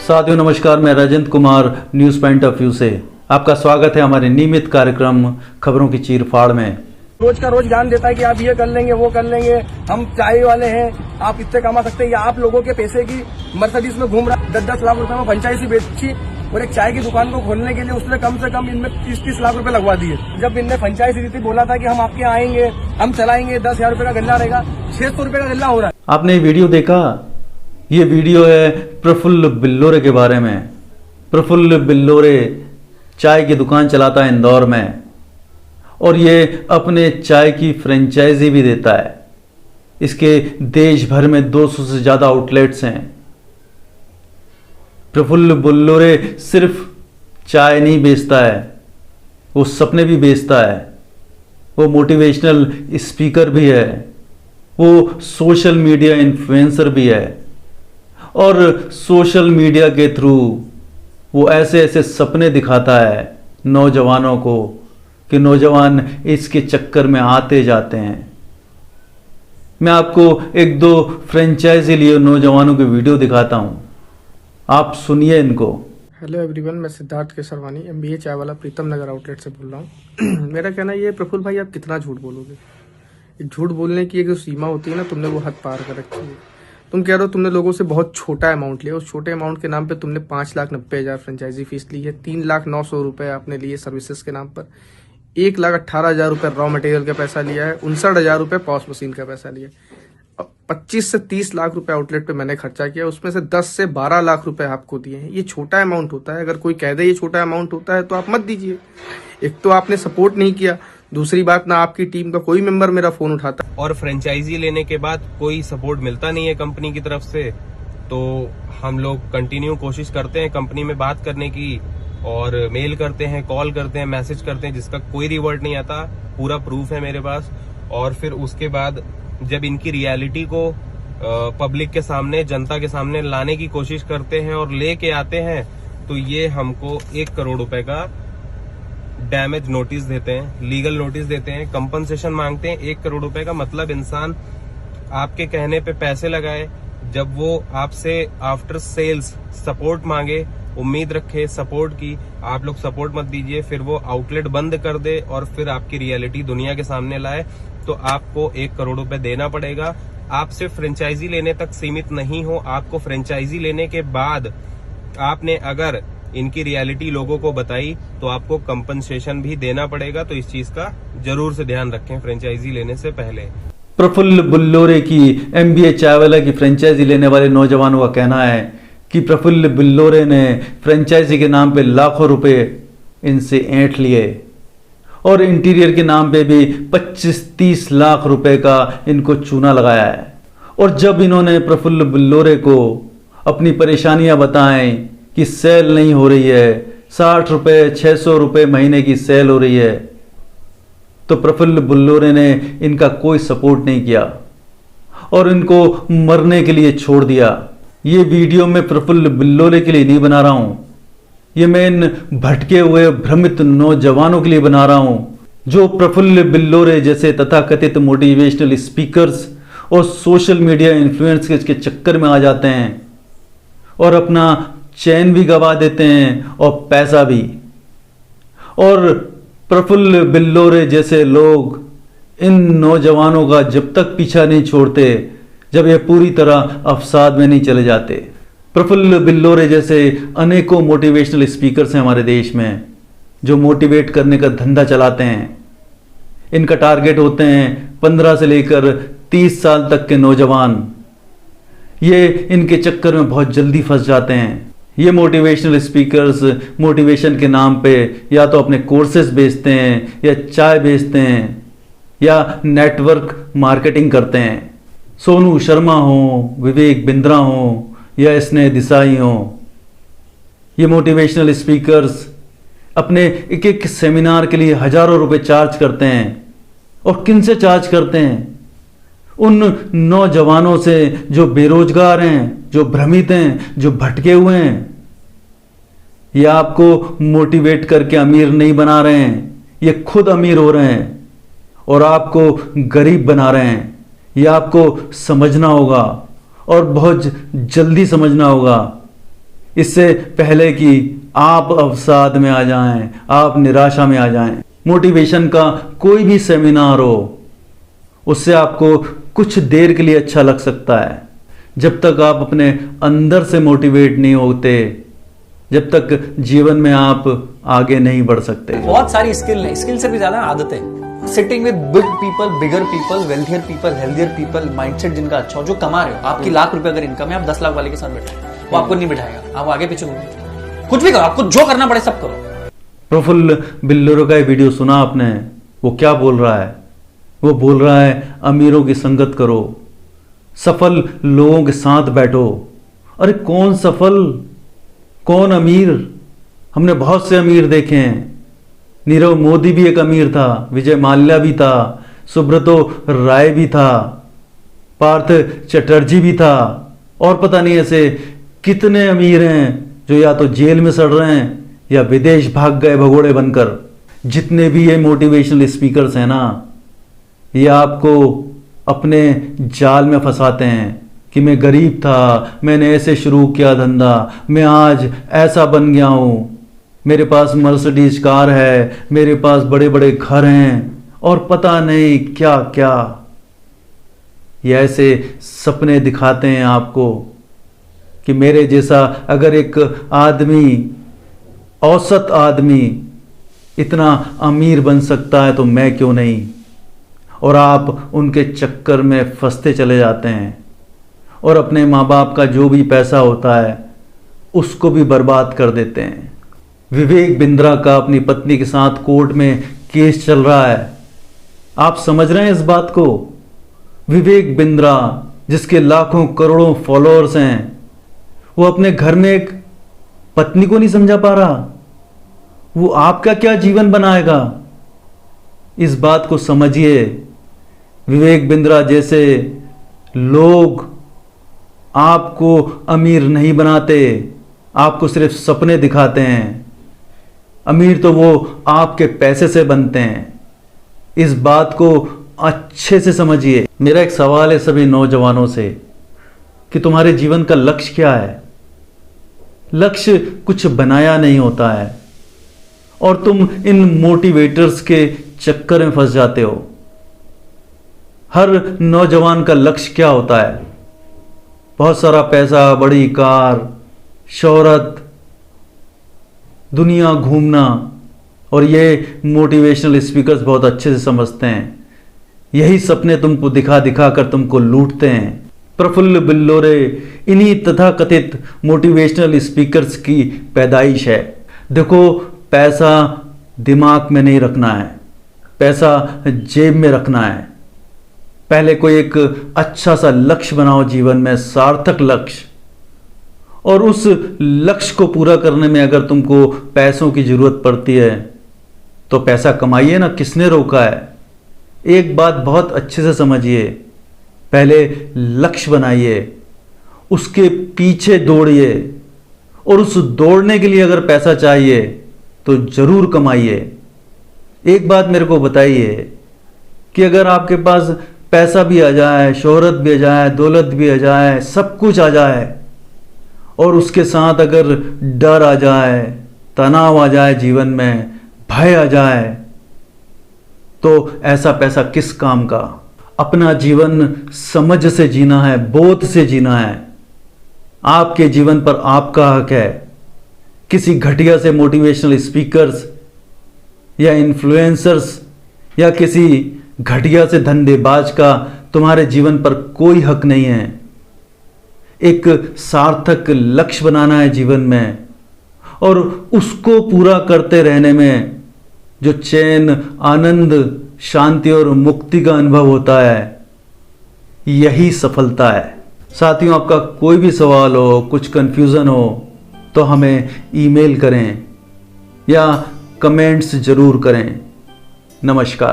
साथियों नमस्कार, मैं Rajendra Kumar news point of view से आपका स्वागत है हमारे नियमित कार्यक्रम खबरों की चीर-फाड़ में। रोज का रोज ज्ञान देता है कि आप ये कर लेंगे वो कर लेंगे, हम चाय वाले हैं, आप इतने कमा सकते हैं, या आप लोगों के पैसे की मर्सिडीज में घूम रहा 10-10 लाख रुपए में फ्रेंचाइजी बेची और एक चाय की दुकान को खोलने के लिए उसने कम से कम इनमें 30-30 लाख रुपए लगवा दिए। जब इनने फ्रेंचाइजी दी थी बोला था कि हम आपके यहाँ आएंगे, हम चलाएंगे, 10,000 रुपए का गल्ला रहेगा, 600 रुपए का गल्ला हो रहा है। आपने ये वीडियो देखा? ये वीडियो है प्रफुल्ल बिल्लोरे के बारे में। प्रफुल्ल बिल्लोरे चाय की दुकान चलाता है इंदौर में और ये अपने चाय की फ्रेंचाइजी भी देता है। इसके देश भर में 200 से ज़्यादा आउटलेट्स हैं। प्रफुल्ल बिल्लोरे सिर्फ चाय नहीं बेचता है, वो सपने भी बेचता है, वो मोटिवेशनल स्पीकर भी है, वो सोशल मीडिया इन्फ्लुएंसर भी है और सोशल मीडिया के थ्रू वो ऐसे ऐसे सपने दिखाता है नौजवानों को कि नौजवान इसके चक्कर में आते जाते हैं। मैं आपको एक दो फ्रेंचाइजी लिए नौजवानों की वीडियो दिखाता हूं, आप सुनिए इनको। हेलो एवरीवन, मैं सिद्धार्थ केसरवानी MBA चाय वाला प्रीतम नगर आउटलेट से बोल रहा हूँ। मेरा कहना ये प्रफुल्ल भाई, आप कितना झूठ बोलोगे? झूठ बोलने की एक जो सीमा होती है ना, तुमने वो हद पार कर रखी है। तुम कह रहे हो तुमने लोगों से बहुत छोटा अमाउंट लिया, उस छोटे अमाउंट के नाम पे तुमने 5,90,000 फ्रेंचाइजी फीस ली है, 3,09,000 रुपए आपने लिए सर्विसेज के नाम पर, 1,18,000 रुपए रॉ मटेरियल का पैसा लिया है, 59,000 रुपए पॉस मशीन का पैसा लिया है। 25 से 30 लाख रुपए आउटलेट पे मैंने खर्चा किया, उसमें से 10 से 12 लाख रुपए आपको दिए हैं। ये छोटा अमाउंट होता है? अगर कोई कह दे ये छोटा अमाउंट होता है तो आप मत दीजिए। एक तो आपने सपोर्ट नहीं किया, दूसरी बात ना आपकी टीम का कोई मेंबर मेरा फोन उठाता, और फ्रेंचाइजी लेने के बाद कोई सपोर्ट मिलता नहीं है कंपनी की तरफ से। तो हम लोग कंटिन्यू कोशिश करते हैं कंपनी में बात करने की, और मेल करते हैं, कॉल करते हैं, मैसेज करते हैं, जिसका कोई रिवर्ट नहीं आता। पूरा प्रूफ है मेरे पास। और फिर उसके बाद जब इनकी रियलिटी को पब्लिक के सामने, जनता के सामने लाने की कोशिश करते हैं और लेके आते हैं, तो ये हमको 1 करोड़ रुपए का डैमेज नोटिस देते हैं, लीगल नोटिस देते हैं, कंपनसेशन मांगते हैं 1 करोड़ रुपए का। मतलब इंसान आपके कहने पे पैसे लगाए, जब वो आपसे आफ्टर सेल्स सपोर्ट मांगे, उम्मीद रखे सपोर्ट की, आप लोग सपोर्ट मत दीजिए, फिर वो आउटलेट बंद कर दे और फिर आपकी रियलिटी दुनिया के सामने लाए, तो आपको 1 करोड़ रुपए देना पड़ेगा। आप सिर्फ फ्रेंचाइजी लेने तक सीमित नहीं हो, आपको फ्रेंचाइजी लेने के बाद आपने अगर इनकी रियलिटी लोगों को बताई तो आपको कंपनसेशन भी देना पड़ेगा। तो इस चीज का जरूर से ध्यान रखें फ्रेंचाइजी लेने से पहले। प्रफुल्ल बिल्लोरे की MBA चाय वाला की फ्रेंचाइजी लेने वाले नौजवानों का कहना है कि प्रफुल्ल बिल्लोरे ने फ्रेंचाइजी के नाम पे लाखों रुपए इनसे ऐंठ लिए और इंटीरियर के नाम पे भी 25-30 लाख रुपए का इनको चूना लगाया है। और जब इन्होंने प्रफुल्ल बिल्लोरे को अपनी परेशानियां बताएं कि सेल नहीं हो रही है, 60 रुपए 600 रुपए महीने की सेल हो रही है, तो प्रफुल्ल बिल्लोरे ने इनका कोई सपोर्ट नहीं किया और इनको मरने के लिए छोड़ दिया। ये वीडियो मैं प्रफुल्ल बिल्लोरे के लिए नहीं बना रहा हूं, ये मैं इन भटके हुए भ्रमित नौजवानों के लिए बना रहा हूं जो प्रफुल्ल बिल्लोरे जैसे तथाकथित मोटिवेशनल स्पीकर्स और सोशल मीडिया इन्फ्लुएंसर्स के चक्कर में आ जाते हैं और अपना चैन भी गवा देते हैं और पैसा भी। और प्रफुल्ल बिल्लोरे जैसे लोग इन नौजवानों का जब तक पीछा नहीं छोड़ते जब ये पूरी तरह अवसाद में नहीं चले जाते। प्रफुल्ल बिल्लोरे जैसे अनेकों मोटिवेशनल स्पीकर्स हैं हमारे देश में जो मोटिवेट करने का धंधा चलाते हैं। इनका टारगेट होते हैं 15 से लेकर 30 साल तक के नौजवान। ये इनके चक्कर में बहुत जल्दी फंस जाते हैं। ये मोटिवेशनल स्पीकर्स मोटिवेशन के नाम पे या तो अपने कोर्सेज बेचते हैं या चाय बेचते हैं या नेटवर्क मार्केटिंग करते हैं। सोनू शर्मा हो, विवेक बिंद्रा हो या स्नेह देसाई हो, ये मोटिवेशनल स्पीकर्स अपने एक एक सेमिनार के लिए हजारों रुपए चार्ज करते हैं। और किन से चार्ज करते हैं? उन नौजवानों से जो बेरोजगार हैं, जो भ्रमित हैं, जो भटके हुए हैं। ये आपको मोटिवेट करके अमीर नहीं बना रहे हैं, ये खुद अमीर हो रहे हैं और आपको गरीब बना रहे हैं। ये आपको समझना होगा और बहुत जल्दी समझना होगा। इससे पहले कि आप अवसाद में आ जाएं, आप निराशा में आ जाएं। मोटिवेशन का कोई भी सेमिनार हो, उससे आपको कुछ देर के लिए अच्छा लग सकता है। जब तक आप अपने अंदर से मोटिवेट नहीं होते, जब तक जीवन में आप आगे नहीं बढ़ सकते। बहुत सारी स्किल है, स्किल से भी ज्यादा आदतें। Sitting with big people, bigger people, wealthier people, healthier people, mindset जिनका अच्छा हो, जो कमा रहे हो। आपकी लाख रुपए अगर इनकम है, आप 10 लाख वाले के साथ बैठे, वो आपको नहीं बिठाएगा, आप आगे पीछे घूमो, कुछ भी करो, आपको जो करना पड़े सब करो। प्रफुल्ल बिल्लोरे का वीडियो सुना आपने? वो क्या बोल रहा है? वो बोल रहा है अमीरों की संगत करो, सफल लोगों के साथ बैठो। अरे कौन सफल, कौन अमीर? हमने बहुत से अमीर देखे हैं। नीरव मोदी भी एक अमीर था, विजय माल्या भी था, सुब्रतो राय भी था, पार्थ चटर्जी भी था, और पता नहीं ऐसे कितने अमीर हैं जो या तो जेल में सड़ रहे हैं या विदेश भाग गए भगोड़े बनकर। जितने भी ये मोटिवेशनल स्पीकर्स हैं ना, ये आपको अपने जाल में फंसाते हैं कि मैं गरीब था, मैंने ऐसे शुरू किया धंधा, मैं आज ऐसा बन गया हूं, मेरे पास मर्सिडीज कार है, मेरे पास बड़े बड़े घर हैं, और पता नहीं क्या क्या। ये ऐसे सपने दिखाते हैं आपको कि मेरे जैसा अगर एक आदमी, औसत आदमी इतना अमीर बन सकता है तो मैं क्यों नहीं। और आप उनके चक्कर में फंसते चले जाते हैं और अपने माँ बाप का जो भी पैसा होता है उसको भी बर्बाद कर देते हैं। विवेक बिंद्रा का अपनी पत्नी के साथ कोर्ट में केस चल रहा है। आप समझ रहे हैं इस बात को? विवेक बिंद्रा, जिसके लाखों करोड़ों फॉलोअर्स हैं, वो अपने घर में एक पत्नी को नहीं समझा पा रहा। वो आपका क्या जीवन बनाएगा? इस बात को समझिए। विवेक बिंद्रा जैसे लोग आपको अमीर नहीं बनाते, आपको सिर्फ सपने दिखाते हैं। अमीर तो वो आपके पैसे से बनते हैं। इस बात को अच्छे से समझिए। मेरा एक सवाल है सभी नौजवानों से कि तुम्हारे जीवन का लक्ष्य क्या है? लक्ष्य कुछ बनाया नहीं होता है और तुम इन मोटिवेटर्स के चक्कर में फंस जाते हो। हर नौजवान का लक्ष्य क्या होता है? बहुत सारा पैसा, बड़ी कार, शोहरत, दुनिया घूमना। और ये मोटिवेशनल स्पीकर्स बहुत अच्छे से समझते हैं। यही सपने तुमको दिखा दिखा कर तुमको लूटते हैं। प्रफुल्ल बिल्लोरे इन्हीं तथाकथित मोटिवेशनल स्पीकर्स की पैदाइश है। देखो, पैसा दिमाग में नहीं रखना है, पैसा जेब में रखना है। पहले कोई एक अच्छा सा लक्ष्य बनाओ जीवन में, सार्थक लक्ष्य, और उस लक्ष्य को पूरा करने में अगर तुमको पैसों की जरूरत पड़ती है तो पैसा कमाइए ना, किसने रोका है? एक बात बहुत अच्छे से समझिए, पहले लक्ष्य बनाइए, उसके पीछे दौड़िए, और उस दौड़ने के लिए अगर पैसा चाहिए तो जरूर कमाइए। एक बात मेरे को बताइए कि अगर आपके पास पैसा भी आ जाए, शोहरत भी आ जाए, दौलत भी आ जाए, सब कुछ आ जाए, और उसके साथ अगर डर आ जाए, तनाव आ जाए, जीवन में भय आ जाए, तो ऐसा पैसा किस काम का? अपना जीवन समझ से जीना है, बोध से जीना है। आपके जीवन पर आपका हक है। किसी घटिया से मोटिवेशनल स्पीकर्स या इन्फ्लुएंसर्स या किसी घटिया से धंधेबाज का तुम्हारे जीवन पर कोई हक नहीं है। एक सार्थक लक्ष्य बनाना है जीवन में, और उसको पूरा करते रहने में जो चैन, आनंद, शांति और मुक्ति का अनुभव होता है, यही सफलता है। साथियों, आपका कोई भी सवाल हो, कुछ कंफ्यूजन हो, तो हमें ईमेल करें या कमेंट्स जरूर करें। नमस्कार।